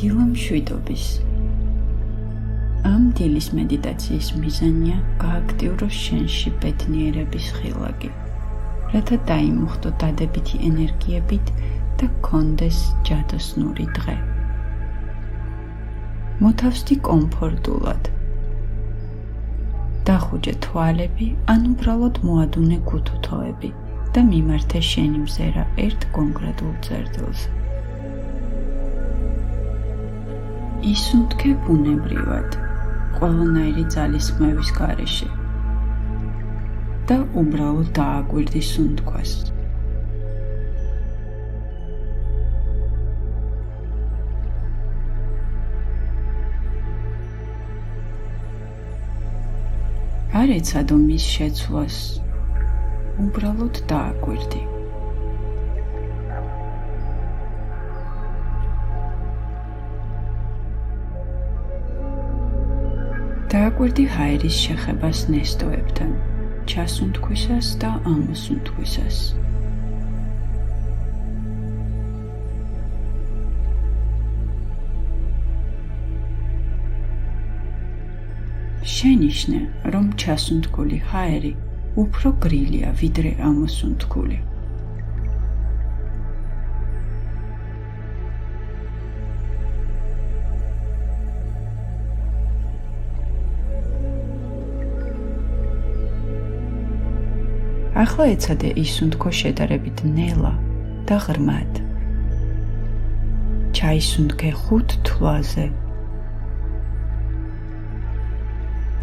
დილა მშვიდობის. ამ დილის მედიტაციის მიზანია გააქტიუროს შენში ბედნიერების ხილაკი, რათა დაიმუხტო დადებითი ენერგიებით და გქონდეს ჯადოსნური დღე. მოთავსდი კომფორტულად. დახუჯე თვალები ან უბრალოდ მოადუნე გუთუთოები და მიმართე შენი მზერა ერთ კონკრეტულ წერტილზე. ისუნთქე ბუნებრივად, ყველანაირი ძალისხმევის გარეშე და უბრალოდ დააკვირდი სუნთქვას. არ ეცადო მის შეცვლას, უბრალოდ დააკვირდი. დააკვირდი ჰაერის შეხებას ნესტოებთან, ჩასუნთქვისას და ამოსუნთქვისას. შენიშნე, რომ ჩასუნთქული ჰაერი უფრო გრილია, ვიდრე ამოსუნთქული. ახლა ეცადე ისუნთქო შედარებით ნელა და ღრმად. ჩაისუნთქე 5 თვლაზე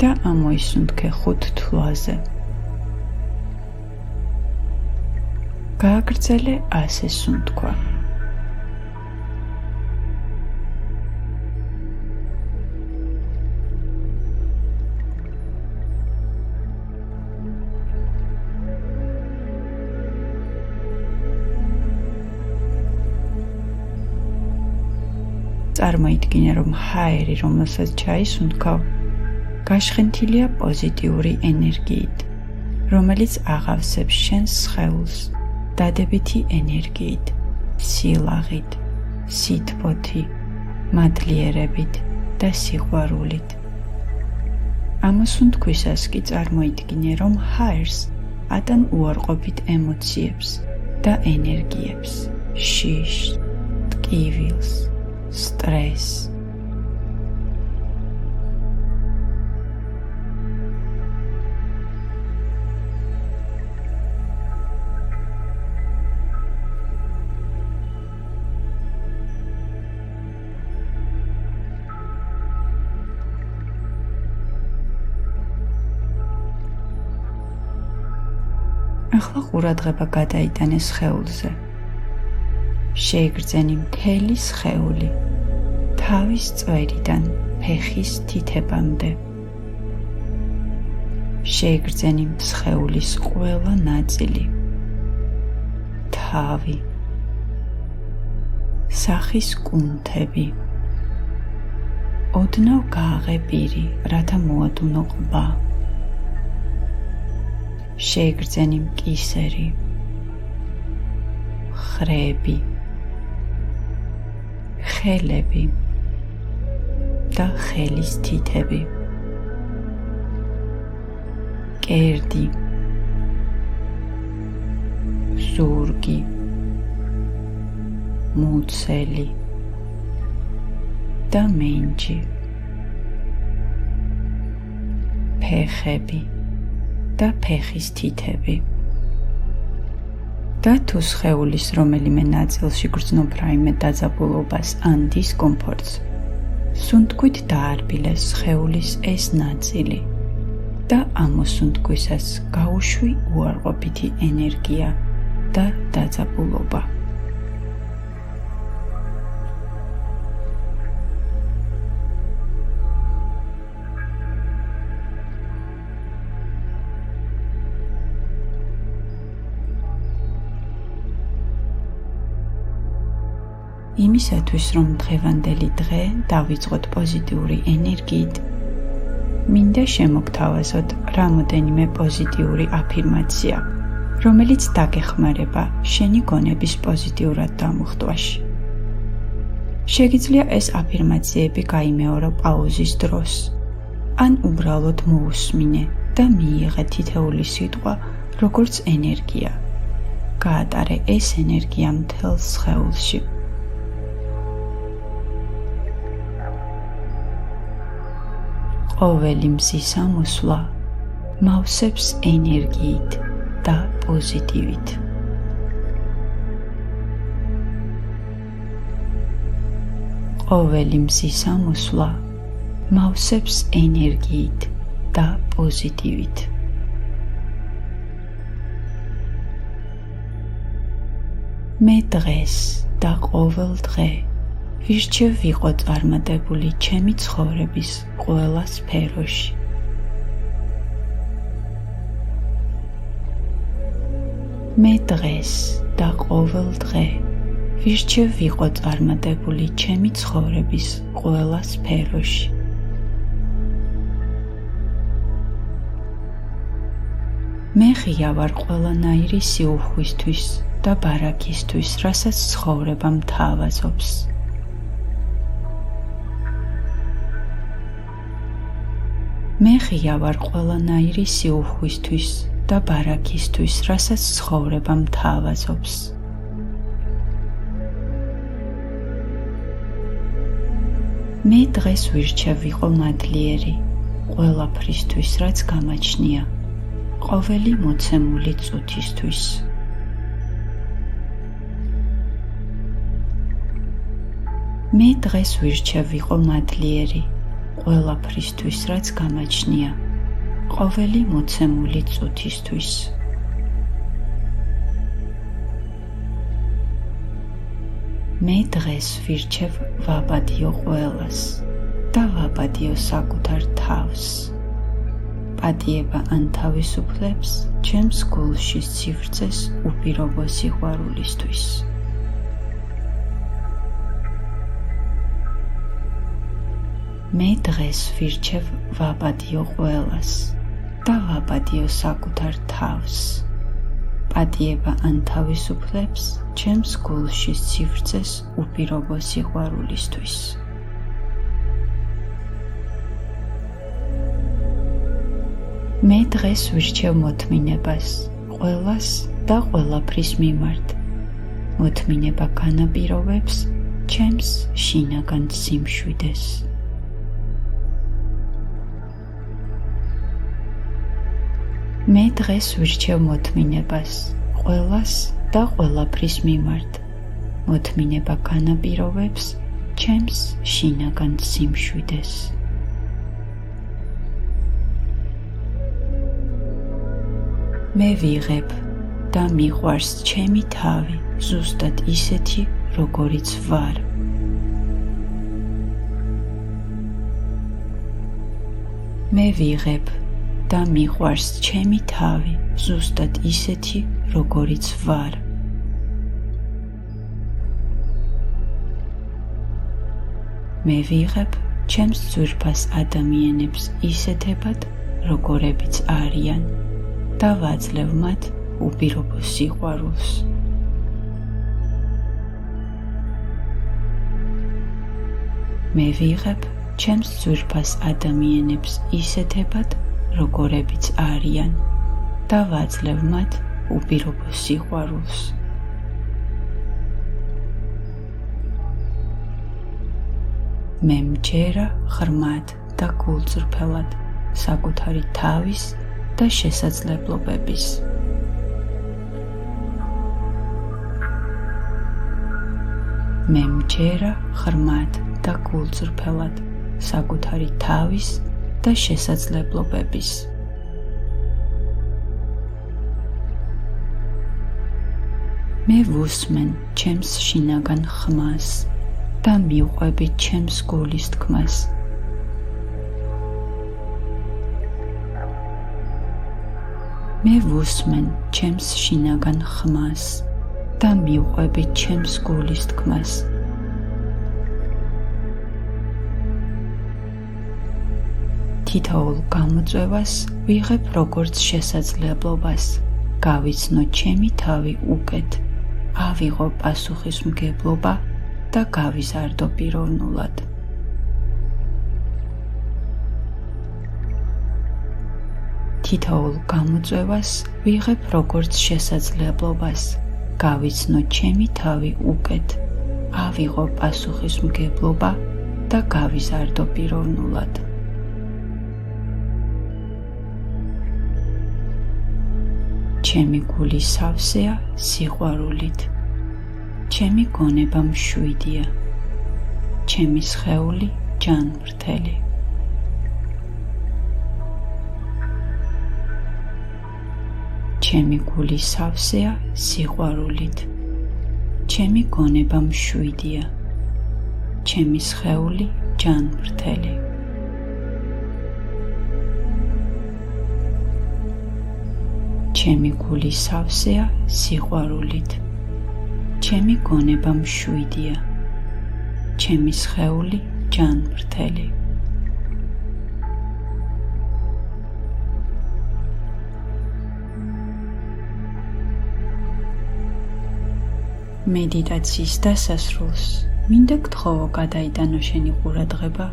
და ამოისუნთქე 5 თვლაზე. გააგრძელე ასე სუნთქვა. წარმოიდგინე, რომ ჰაერი, რომელსაც ჩაისუნთქავ, გაშხენთილია პოზიტიური ენერგიით, რომელიც აღავსებს შენს სხეულს დადებითი ენერგიით, სილაღით, სითბოთი, მადლიერებით და სიყვარულით. ამოსუნთქვისას კი წარმოიდგინე, რომ ჰაერს ატან უარყოფით ემოციებს და ენერგიებს, შიშს, ტკივილს, სტრესს. ახლა ყურადღება გადაიტანე სხეულზე. შეიგრძენი მთელი სხეული, თავის წვერიდან ფეხის თითებამდე. შეიგრძენი სხეულის ყველა ნაწილი, თავი, სახის კუნთები. ოდნავ გააღე პირი, რათა მოადუნო ყბა. შეიგრძენი მკისერი, ხრები, ხელები და ხელის თითები. კერდი, ზურგი, მუცელი და მენჯი. ფეხები და ფეხის თითები. და თუ სხეულის რომელიმე ნაწილში გრძნობ რაიმე დაძაბულობას ან დისკომფორტს, სუნთქვით დაარბილე სხეულის ეს ნაწილი და ამოსუნთქვისას გაუშვი უარყოფითი ენერგია და დაძაბულობა. იმისათვის, რომ დღევანდელი დღე დავიწყოთ პოზიტიური ენერგიით, მინდა შემოგთავაზოთ რამოდენიმე პოზიტიური აფირმაცია, რომელიც დაგეხმარება შენი გონების პოზიტიურად დამუხტვაში. შეგიძლია ეს აფირმაციები გაიმეორო პაუზის დროს, ან უბრალოდ მოусმინე და მიიღე თითეული სიტყვა როგორც ენერგია. გაატარე ეს ენერგია მთელ სხეულში. ყოველი მზის ამოსვლა მავსებს ენერგიით და პოზიტივით. ყოველი მზის ამოსვლა მავსებს ენერგიით და პოზიტივით. მე დღეს და ყოველ დღე ვირჩევ ვიყო წარმატებული ჩემი ცხოვრების ყველა სფეროში. მე დღეს და ყოველ დღე ვირჩევ ვიყო წარმატებული ჩემი ცხოვრების ყველა სფეროში. მე ღია ვარ ყველანაირი სიუხვისთვის და ბარაქისთვის, რასაც ცხოვრება მთავაზობს. მე ღია ვარ ყველანაირი სიუხვისთვის და ბარაქისთვის, რასაც ცხოვრება მთავაზობს. მე დღეს ვირჩევ ვიყო მადლიერი ყველაფრისთვის, რაც გამაჩნია, ყოველი მოცემული წუთისთვის. მე დღეს ვირჩევ ვიყო მადლიერი ყველაფრისთვის, რაც გამაჩნია, ყოველი მოცემული წუთისთვის. მე დღეს ვირჩევ ვაპატიო ყველას და ვაპატიო საკუთარ თავს. პატიება ან თავისუფლებს ჩემს გულში სივრცეს უპირობო სიყვარულისთვის. მე დღეს ვირჩევ ვაპატიო ყველას და ვაპატიო საკუთარ თავს. პატიება ან თავისუფლებს ჩემს გულში სივრცეს უპირობო სიყვარულისთვის. მე დღეს ვირჩევ მოთმინებას ყველას და ყველაფრის მიმართ. მოთმინება განაპირობებს ჩემს შინაგან სიმშვიდეს. მე დღეს ვირჩევ მოთმინებას ყველას და ყველაფრის მიმართ. მოთმინება განაპირობებს ჩემს შინაგან სიმშვიდეს. მე ვიღებ და მიყვარს ჩემი თავი ზუსტად ისეთი, როგორიც ვარ. მე ვიღებ და მიყვარს ჩემი თავი ზუსტად ისეთი, როგორიც ვარ. მე ვიღებ ჩემს ძვირფას ადამიანებს ისეთებად, როგორებიც არიან და ვაძლევ მათ უპირობო სიყვარულს. მე ვიღებ ჩემს ძვირფას ადამიანებს ისეთებად, როგორებიც არიან და ვაძლევ მათ უპირობო სიყვარულს. მე მჯერა ღრმად და გულწრფელად საკუთარი თავის და შესაძლებლობების. მე მჯერა ღრმად და გულწრფელად საკუთარი თავის და შესაძლებლობების. მე ვუსმენ ჩემს შინაგან ხმას და მივყვები ჩემს გულის თქმას. მე ვუსმენ ჩემს შინაგან ხმას და მივყვები ჩემს გულის თქმას. თითოეულ გამოწვევას ვიღებ როგორც შესაძლებლობას, გავიცნო ჩემი თავი უკეთ, ავიღო პასუხისმგებლობა და გავიზარდო პიროვნულად. თითოეულ გამოწვევას ვიღებ როგორც შესაძლებლობას, გავიცნო ჩემი თავი უკეთ, ავიღო პასუხისმგებლობა და გავიზარდო პიროვნულად. ჩემი გული სავსეა სიყვარულით, ჩემი გონება მშვიდია, ჩემი სხეული ჯანმრთელი. ჩემი გული სავსეა სიყვარულით, ჩემი გონება მშვიდია, ჩემი სხეული ჯანმრთელი. ჩემი გული სავსეა სიყვარულით, ჩემი გონება მშვიდია, ჩემი სხეული ჯანმრთელი. მედიტაციის დასასრულს მინდა გთხოვო გადაიტანო შენი ყურადღება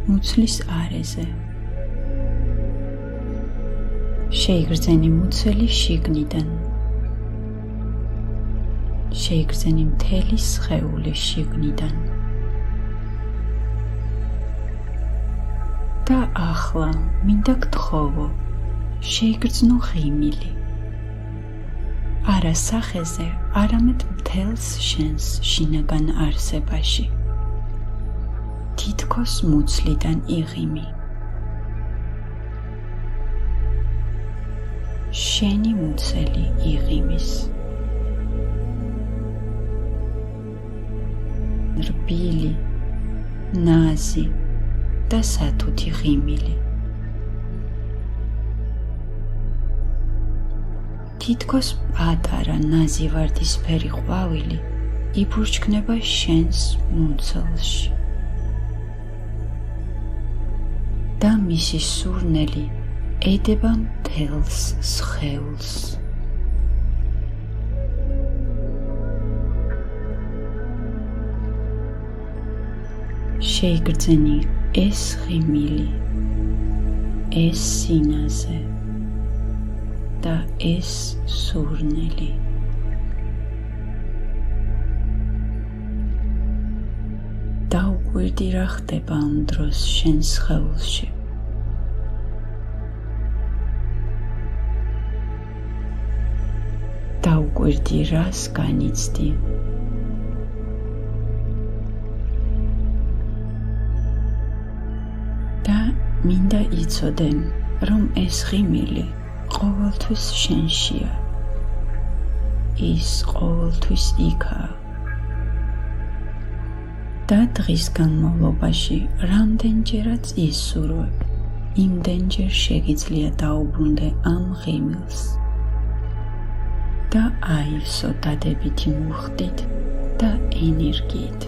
მუცლის არეზე. შეიგრძენი მუცელი შიგნიდან. შეიგრძენი მთელი სხეული შიგნიდან. და ახლა მინდა გთხოვო შეიგრძნო ღიმილი. არა სახეზე, არამედ მთელს შენს შინაგან არსებაში. თითქოს მუცლიდან იღიმი. შენი მუცელი იღიმის. რბილი, ნაზი და სათუთი ღიმილი. თითქოს პატარა ნაზივარდისფერი ყვავილი იბურჩქნება შენს მუცელში და მისი სურნელი ედება მთელს სხეულს. შეიგრძენი ეს ღიმილი, ეს სინაზე და ეს სურნელი. დაუკვირდი რა ხდება ამ დროს შენ სხეულში. დაუკვირდი რას განიცდი. და მინდა იცოდე, რომ ეს ღიმილი ყოველთვის შენშია. ის ყოველთვის იქაა. და დღის განმავლობაში რამდენჯერაც ისურვებ, იმდენჯერ შეგიძლია დაუბრუნდე ამ ღიმილს და აივსო დადებითი მუხტით და ენერგიით.